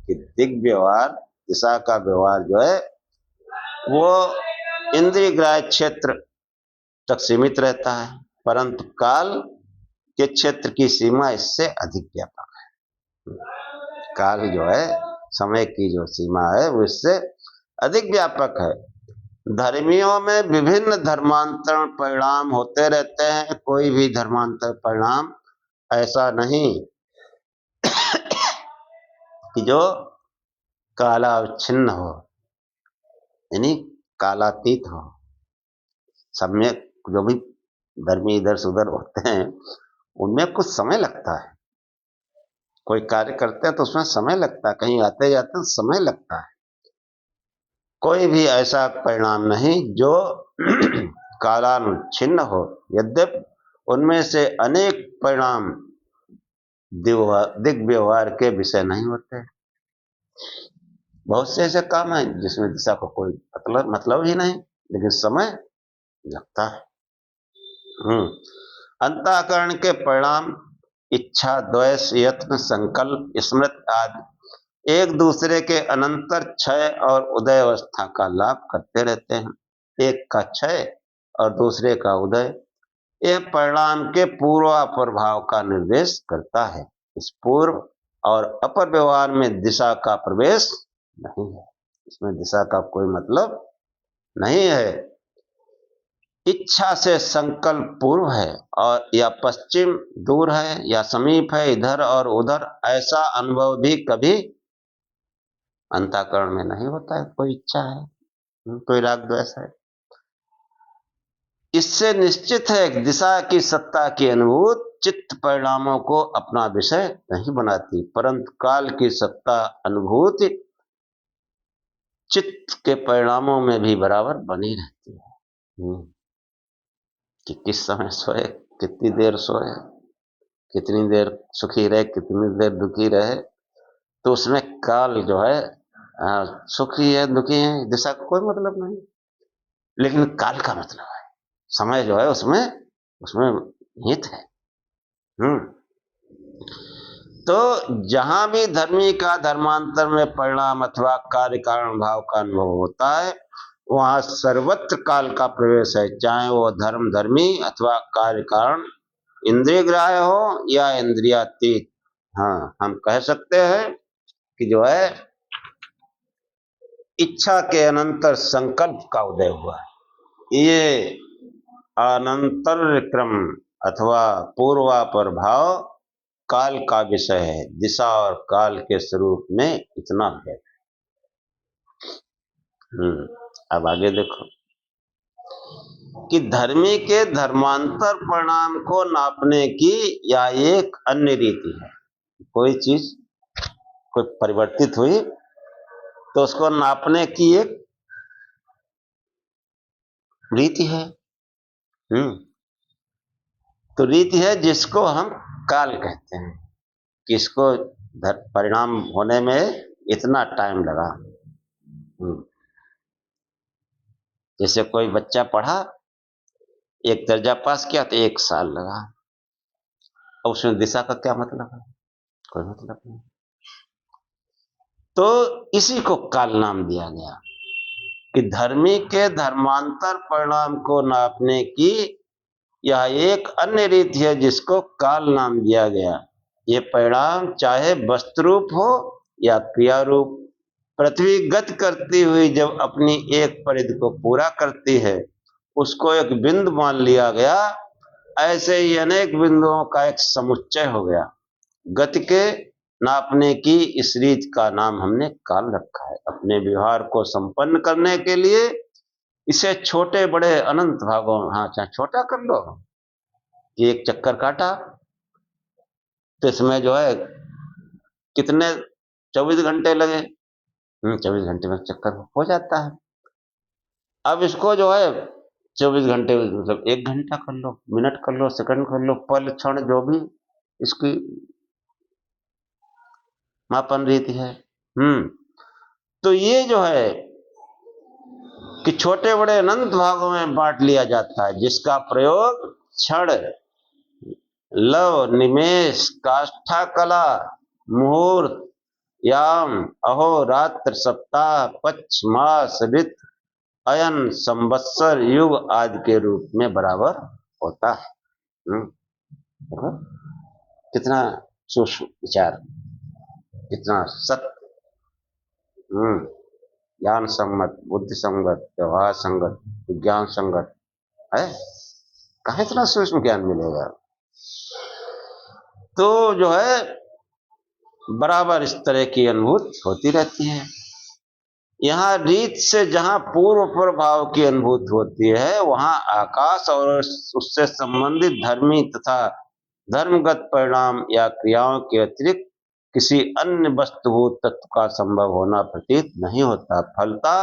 कि दिग व्यवहार, दिशा का व्यवहार जो है वो इंद्रिय ग्राह्य क्षेत्र तक सीमित रहता है, परंतु काल के क्षेत्र की सीमा इससे अधिक व्यापक है। काल जो है, समय की जो सीमा है वो इससे अधिक व्यापक है। धर्मियों में विभिन्न धर्मांतरण परिणाम होते रहते हैं। कोई भी धर्मांतर परिणाम ऐसा नहीं कि जो कालावच्छिन्न हो, यानी कालातीत हो। सब में जो भी धर्मी इधर से उधर होते हैं उनमें कुछ समय लगता है। कोई कार्य करते हैं तो उसमें समय लगता है, कहीं आते जाते समय लगता है। कोई भी ऐसा परिणाम नहीं जो कालानुच्छिन्न हो। यद्यपि उनमें से अनेक परिणाम दिग व्यवहार के विषय नहीं होते। बहुत से ऐसे काम हैं जिसमें दिशा को कोई मतलब ही नहीं, लेकिन समय लगता है। अंतःकरण के परिणाम इच्छा, द्वेष, यत्न, संकल्प, स्मृति आदि एक दूसरे के अनंतर क्षय और उदय अवस्था का लाभ करते रहते हैं। एक का क्षय और दूसरे का उदय यह परिणाम के पूर्वापर भाव का निर्देश करता है। इस पूर्व और अपर व्यवहार में दिशा का प्रवेश नहीं है। इसमें दिशा का कोई मतलब नहीं है। इच्छा से संकल्प पूर्व है और या पश्चिम दूर है या समीप है, इधर और उधर, ऐसा अनुभव भी कभी अंतःकरण में नहीं होता है। कोई इच्छा है, कोई राग द्वेष है, इससे निश्चित है कि दिशा की सत्ता की अनुभूति चित्त परिणामों को अपना विषय नहीं बनाती, परंतु काल की सत्ता अनुभूति चित्त के परिणामों में भी बराबर बनी रहती है। कि किस समय सोए, कितनी देर सोए, कितनी देर सुखी रहे, कितनी देर दुखी रहे, तो उसमें काल जो है सुखी है दुखी है दिशा का कोई मतलब नहीं, लेकिन काल का मतलब है। समय जो है उसमें हित है। तो जहां भी धर्मी का धर्मांतर में परिणाम अथवा कार्य कारण भाव का अनुभव होता है वहां सर्वत्र काल का प्रवेश है, चाहे वो धर्मी अथवा कार्य कारण इंद्रिय ग्राह्य हो या इंद्रियातीत। हाँ, हम कह सकते हैं कि जो है इच्छा के अनंतर संकल्प का उदय हुआ है। ये अनंतर क्रम अथवा पूर्वापर भाव काल का विषय है। दिशा और काल के स्वरूप में इतना भेद। अब आगे देखो कि धर्मी के धर्मांतर परिणाम को नापने की या एक अन्य रीति है। कोई चीज कोई परिवर्तित हुई तो उसको नापने की एक रीति है। तो रीति है जिसको हम काल कहते हैं कि इसको परिणाम होने में इतना टाइम लगा। जैसे कोई बच्चा पढ़ा, एक दर्जा पास किया तो 1 साल लगा। अब उसमें दिशा का क्या मतलब है? कोई मतलब नहीं। तो इसी को काल नाम दिया गया कि धर्मी के धर्मांतर परिणाम को नापने की यह एक अन्य रीति है जिसको काल नाम दिया गया। ये परिणाम चाहे वस्तु रूप हो या क्रिया रूप, पृथ्वी गति करती हुई जब अपनी एक परिधि को पूरा करती है उसको एक बिंदु मान लिया गया। ऐसे ही अनेक बिंदुओं का एक समुच्चय हो गया। गति के नापने की इस रीत का नाम हमने काल रखा है। अपने व्यवहार को संपन्न करने के लिए इसे छोटे बड़े अनंत भागों, चाहे छोटा कर लो कि एक चक्कर काटा तो इसमें जो है कितने 24 घंटे लगे। 24 घंटे में चक्कर हो जाता है। अब इसको जो है 24 घंटे मतलब 1 घंटा कर लो, मिनट कर लो, सेकंड कर लो, पल क्षण जो भी इसकी मापन रीति है। तो ये जो है कि छोटे बड़े अनंत भागों में बांट लिया जाता है जिसका प्रयोग क्षण, लव, निमेष, काष्ठा कला, मुहूर्त, याम, अहोरात्र, सप्ताह, पक्ष, मास, ऋतु, अयन, संवत्सर, युग आदि के रूप में बराबर होता है। कितना सूक्ष्म विचार, कितना सत्य, ज्ञान संगत, बुद्धि संगत, व्यवहार संगत, विज्ञान संगत है। कहाँ इतना सूक्ष्म ज्ञान मिलेगा? तो जो है बराबर इस तरह की अनुभूति होती रहती है। यहाँ रीत से जहां पूर्व प्रभाव की अनुभूति होती है वहां आकाश और उससे संबंधित धर्मी तथा धर्मगत परिणाम या क्रियाओं के अतिरिक्त किसी अन्य वस्तुभूत तत्व का संभव होना प्रतीत नहीं होता। फलता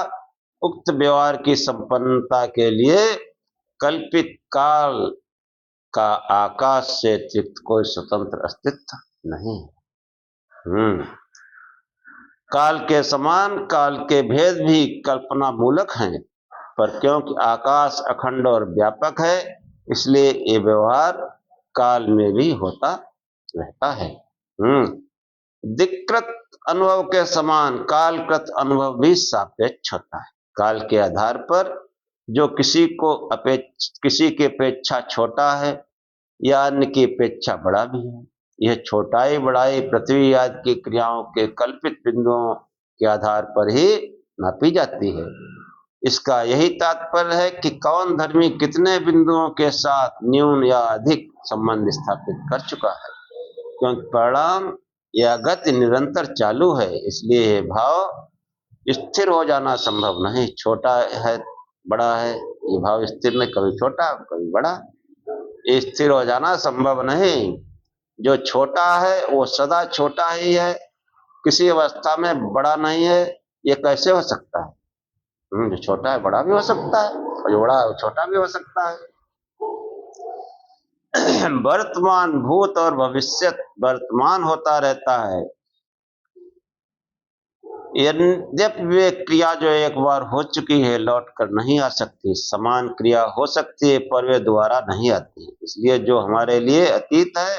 उक्त व्यवहार की संपन्नता के लिए कल्पित काल का आकाश से अतिरिक्त कोई स्वतंत्र अस्तित्व नहीं। काल के समान काल के भेद भी कल्पना मूलक हैं, पर क्योंकि आकाश अखंड और व्यापक है इसलिए ये व्यवहार काल में भी होता रहता है। दिक्कृत अनुभव के समान कालकृत अनुभव भी सापेक्ष होता है। काल के आधार पर जो किसी की अपेक्षा छोटा है या अन्य की अपेक्षा बड़ा भी है, यह छोटाई बड़ाई पृथ्वी आदि की क्रियाओं के कल्पित बिंदुओं के आधार पर ही नापी जाती है। इसका यही तात्पर्य है कि कौन धर्मी कितने बिंदुओं के साथ न्यून या अधिक संबंध स्थापित कर चुका है। क्योंकि परिणाम या गति निरंतर चालू है इसलिए यह भाव स्थिर हो जाना संभव नहीं। छोटा है बड़ा है ये भाव स्थिर नहीं, कभी छोटा कभी बड़ा, स्थिर हो जाना संभव नहीं। जो छोटा है वो सदा छोटा ही है, किसी अवस्था में बड़ा नहीं है। ये कैसे हो सकता है? जो छोटा है बड़ा भी हो सकता है और जो बड़ा है छोटा भी हो सकता है। वर्तमान, भूत और भविष्य वर्तमान होता रहता है। यद्यपि वे क्रिया जो एक बार हो चुकी है लौट कर नहीं आ सकती। समान क्रिया हो सकती है पर वे दोबारा नहीं आती। इसलिए जो हमारे लिए अतीत है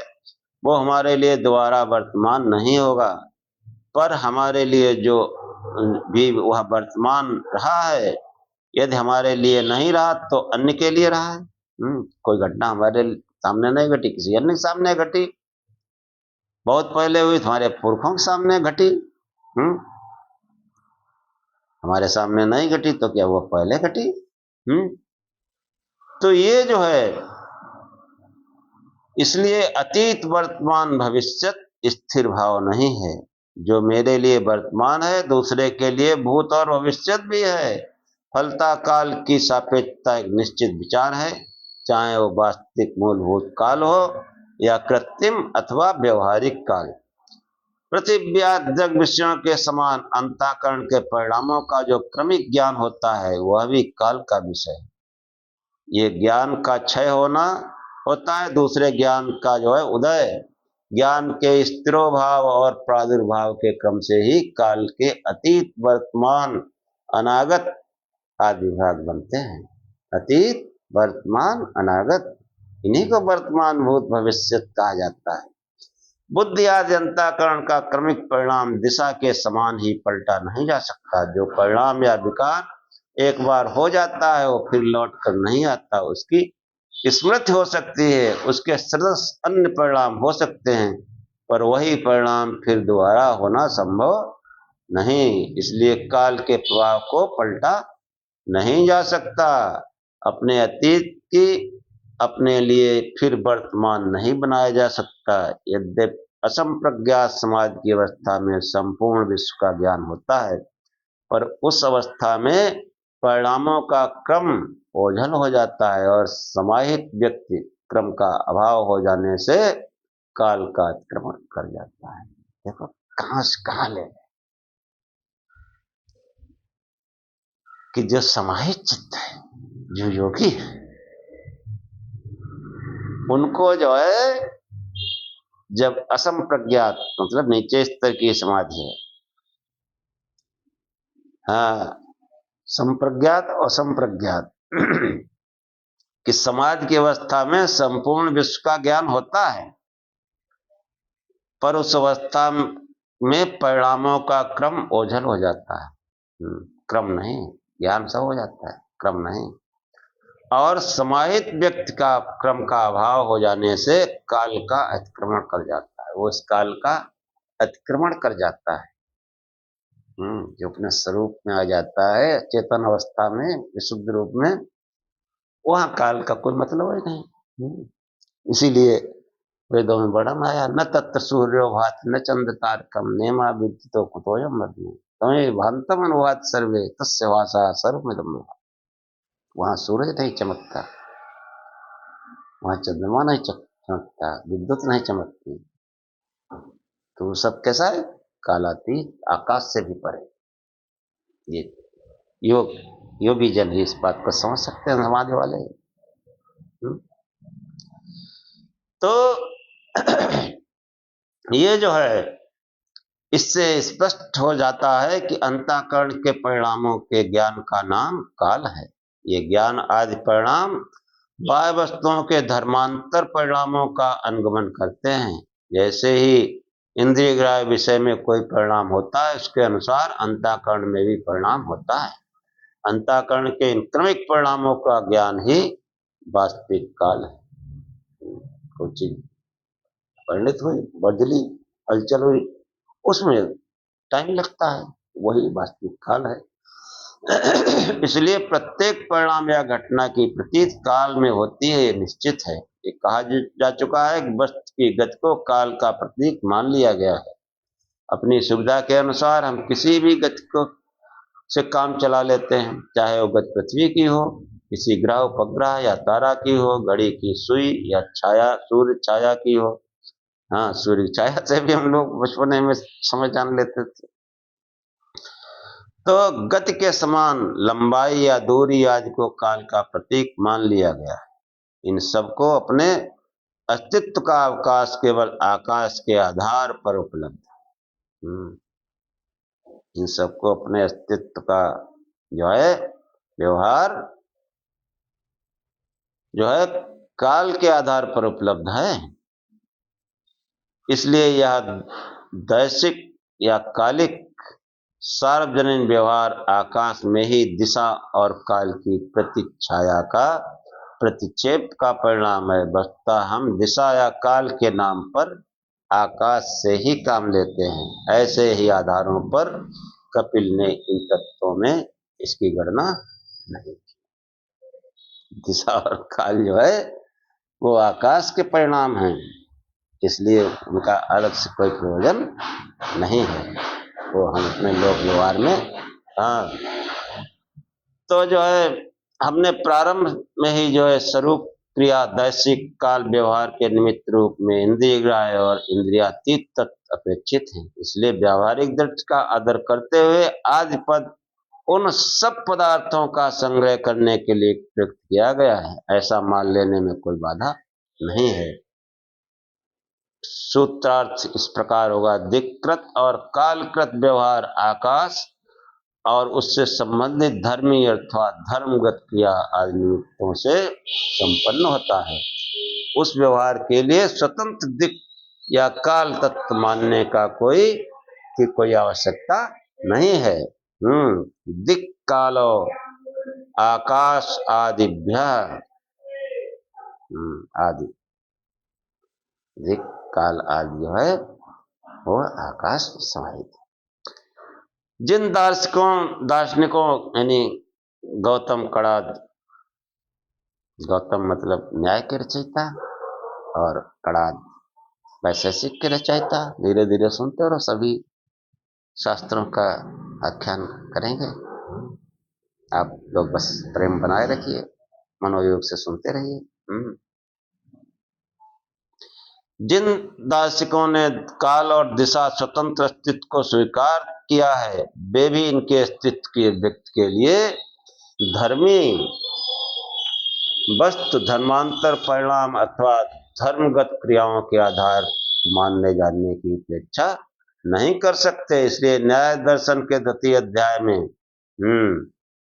वो हमारे लिए दोबारा वर्तमान नहीं होगा, पर हमारे लिए जो भी वह वर्तमान रहा है यदि हमारे लिए नहीं रहा तो अन्य के लिए रहा है। कोई घटना हमारे सामने नहीं घटी, किसी अन्य के सामने घटी, बहुत पहले हुई, तुम्हारे पुरखों के सामने घटी। हमारे सामने नहीं घटी तो क्या वो पहले घटी? तो ये जो है इसलिए अतीत वर्तमान भविष्य स्थिर भाव नहीं है। जो मेरे लिए वर्तमान है दूसरे के लिए भूत और भविष्य भी है। फलता काल की सापेक्षता एक निश्चित विचार है, चाहे वो वास्तविक मूलभूत काल हो या कृत्रिम अथवा व्यवहारिक काल। पृथ्व्याजक विषयों के समान अंतःकरण के परिणामों का जो क्रमिक ज्ञान होता है वह भी काल का विषय है। ये ज्ञान का क्षय होना होता है, दूसरे ज्ञान का जो है उदय। ज्ञान के स्थिरोभाव और प्रादुर्भाव के क्रम से ही काल के अतीत वर्तमान अनागत आदि भाग बनते हैं। अतीत वर्तमान अनागत, इन्हीं को वर्तमान भूत भविष्य कहा जाता है। बुद्धि आदि अंतःकरण का क्रमिक परिणाम दिशा के समान ही पलटा नहीं जा सकता। जो परिणाम या विकार एक बार हो जाता है वो फिर लौट कर नहीं आता। उसकी स्मृति हो सकती है, उसके सदृश अन्य परिणाम हो सकते हैं, पर वही परिणाम फिर दोबारा होना संभव नहीं। इसलिए काल के प्रभाव को पलटा नहीं जा सकता। अपने अतीत की अपने लिए फिर वर्तमान नहीं बनाया जा सकता। यद्यपि असंप्रज्ञात समाज की अवस्था में संपूर्ण विश्व का ज्ञान होता है, पर उस अवस्था में परिणामों का क्रम ओझल हो जाता है और समाहित व्यक्ति क्रम का अभाव हो जाने से काल का अतिक्रमण कर जाता है। देखो कहां से कहां ले कि जो समाहित चित्त है, जो योगी है, उनको जो है जब असंप्रज्ञात मतलब नीचे स्तर की समाधि है, हाँ, संप्रज्ञात और असंप्रज्ञात कि समाज की अवस्था में संपूर्ण विश्व का ज्ञान होता है, पर उस अवस्था में परिणामों का क्रम ओझल हो जाता है। क्रम नहीं, ज्ञान सब हो जाता है, क्रम नहीं। और समाहित व्यक्ति का क्रम का अभाव हो जाने से काल का अतिक्रमण कर जाता है। वो इस काल का अतिक्रमण कर जाता है, जो अपने स्वरूप में आ जाता है चेतन अवस्था में विशुद्ध रूप में, वहां काल का कोई मतलब ही नहीं। इसीलिए वेदों में वर्णन आया, न तत्र सूर्यो भाति न चंद्र तारकम नेमा विद्युतो कुतोयम मग्नि तमें भांतम अनुवाद सर्वे तस्य वासा सर्वमिदं। वहां सूर्य नहीं चमकता, वहां चंद्रमा नहीं चमकता, विद्युत नहीं चमकती, तो सब कैसा है? कालातीत, आकाश से भी परे। ये योग योगी जन ही इस बात को समझ सकते हैं, समाधि वाले। तो ये जो है इससे स्पष्ट हो जाता है कि अंतःकरण के परिणामों के ज्ञान का नाम काल है। ये ज्ञान आदि परिणाम बाह्य वस्तुओं के धर्मांतर परिणामों का अनुगमन करते हैं। जैसे ही इंद्रिय ग्राह्य विषय में कोई परिणाम होता है, उसके अनुसार अंतःकरण में भी परिणाम होता है। अंतःकरण के इन क्रमिक परिणामों का ज्ञान ही वास्तविक काल है। कोई चीज परिणित हुई, बदली, हलचल हुई, उसमें टाइम लगता है, वही वास्तविक काल है। इसलिए प्रत्येक परिणाम या घटना की प्रतीत काल में होती है, ये निश्चित है। ये कहा जा चुका है कि वस्तु की गति को काल का प्रतीक मान लिया गया है। अपनी सुविधा के अनुसार हम किसी भी गति को से काम चला लेते हैं, चाहे वो गति पृथ्वी की हो, किसी ग्रह उपग्रह या तारा की हो, घड़ी की सुई या छाया सूर्य छाया की हो। हाँ, सूर्य छाया से भी हम लोग बचपने में समझ जान लेते थे। तो गति के समान लंबाई या दूरी आदि को काल का प्रतीक मान लिया गया है। इन सबको अपने अस्तित्व का अवकाश केवल आकाश के आधार पर उपलब्ध है। इन सबको अपने अस्तित्व का जो है व्यवहार जो है काल के आधार पर उपलब्ध है। इसलिए यह दैशिक या कालिक सार्वजनिक व्यवहार आकाश में ही दिशा और काल की प्रतिच्छाया का प्रतिक्षेप का परिणाम है। वस्तुतः हम दिशा या काल के नाम पर आकाश से ही काम लेते हैं। ऐसे ही आधारों पर कपिल ने इन तत्वों में इसकी गणना नहीं की। दिशा और काल जो है वो आकाश के परिणाम हैं, इसलिए उनका अलग से कोई प्रयोजन नहीं है। वो हम अपने लोक व्यवहार में, हाँ, तो जो है हमने प्रारंभ में ही जो है स्वरूप क्रिया दैशिक काल व्यवहार के निमित्त रूप में इंद्रिय ग्राह्य और इंद्रियातीत तत्व अपेक्षित हैं, इसलिए व्यावहारिक दृष्टि का आदर करते हुए आदि पद उन सब पदार्थों का संग्रह करने के लिए प्रयुक्त किया गया है, ऐसा मान लेने में कोई बाधा नहीं है। सूत्रार्थ इस प्रकार होगा, दिक्कृत और कालकृत व्यवहार आकाश और उससे संबंधित धर्मी अथवा धर्मगत क्रिया आदि निमित्तों से संपन्न होता है। उस व्यवहार के लिए स्वतंत्र दिक् या काल तत्व मानने का कोई आवश्यकता नहीं है। दिक् कालो आकाश आदिभ्य, आदि दिक् काल आदि जो है वो आकाश समाहित। जिन दार्शनिकों यानी गौतम कणाद, गौतम मतलब न्याय के रचयिता और कणाद वैशेषिक के रचयिता, धीरे धीरे सुनते रहो, सभी शास्त्रों का आख्यान करेंगे। आप लोग बस प्रेम बनाए रखिए, मनोयोग से सुनते रहिए। जिन दार्शनिकों ने काल और दिशा स्वतंत्र अस्तित्व को स्वीकार किया है, वे भी इनके अस्तित्व के व्यक्ति के लिए धर्मी वस्तु धर्मांतर परिणाम अथवा धर्मगत क्रियाओं के आधार मानने जानने की अपेक्षा नहीं कर सकते। इसलिए न्याय दर्शन के 2 अध्याय में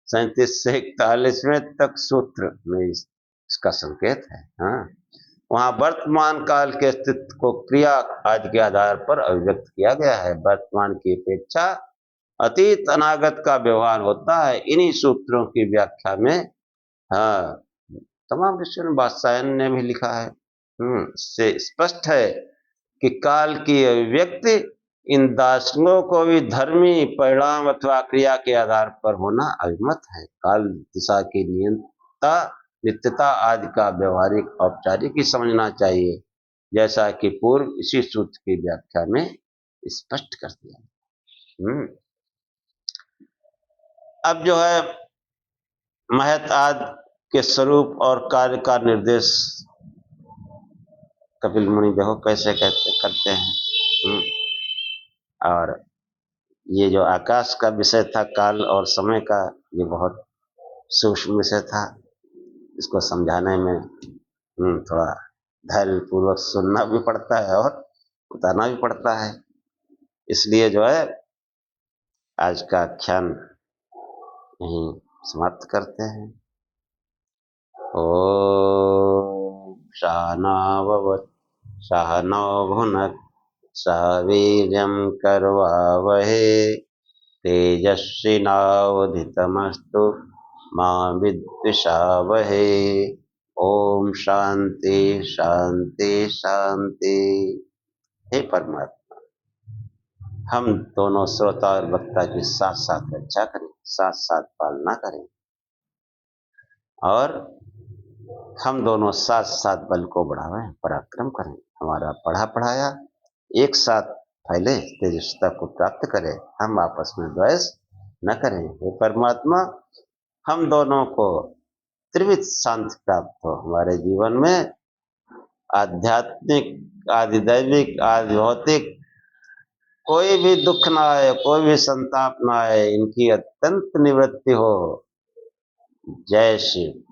37 से 41वें तक सूत्र में इसका संकेत है। वहां वर्तमान काल के अस्तित्व को क्रिया आदि के आधार पर अभिव्यक्त किया गया है। वर्तमान की अपेक्षा अतीत अनागत का व्यवहार होता है। इन्हीं सूत्रों की व्याख्या में तमाम ऋषियों ने, वात्सायन ने भी लिखा है, इससे स्पष्ट है कि काल की अभिव्यक्ति इन दार्शनिकों को भी धर्मी परिणाम अथवा क्रिया के आधार पर होना अभिमत है। काल दिशा की नित्यता आदि का व्यवहारिक औपचारिक ही समझना चाहिए, जैसा कि पूर्व इसी सूत्र की व्याख्या में स्पष्ट कर दिया। अब जो है महत आदि के स्वरूप और कार्य का निर्देश कपिल मुनि देखो कैसे करते हैं। और ये जो आकाश का विषय था, काल और समय का, ये बहुत सूक्ष्म विषय था। इसको समझाने में थोड़ा धैर्य पूर्वक सुनना भी पड़ता है और उतारना भी पड़ता है। इसलिए जो है आज का आख्यान यहीं समाप्त करते हैं। ओम सहनाववतु सहनौ भुनक्तु सह वीर्यं करवावहै तेजस्विनावधीतमस्तु मा विद्विषावहै। ओम शांति शांति शांति। हे परमात्मा, हम दोनों श्रोता और वक्ता की साथ साथ रक्षा करें, साथ साथ पालना करें, और हम दोनों साथ साथ बल को बढ़ावें, पराक्रम करें। हमारा पढ़ा पढ़ाया एक साथ फैले, तेजस्विता को प्राप्त करें, हम आपस में द्वेष न करें। हे परमात्मा, हम दोनों को त्रिविध शांति प्राप्त हो। हमारे जीवन में आध्यात्मिक, आदिदैविक, आदि भौतिक कोई भी दुख ना आए, कोई भी संताप ना आए, इनकी अत्यंत निवृत्ति हो। जय शिव।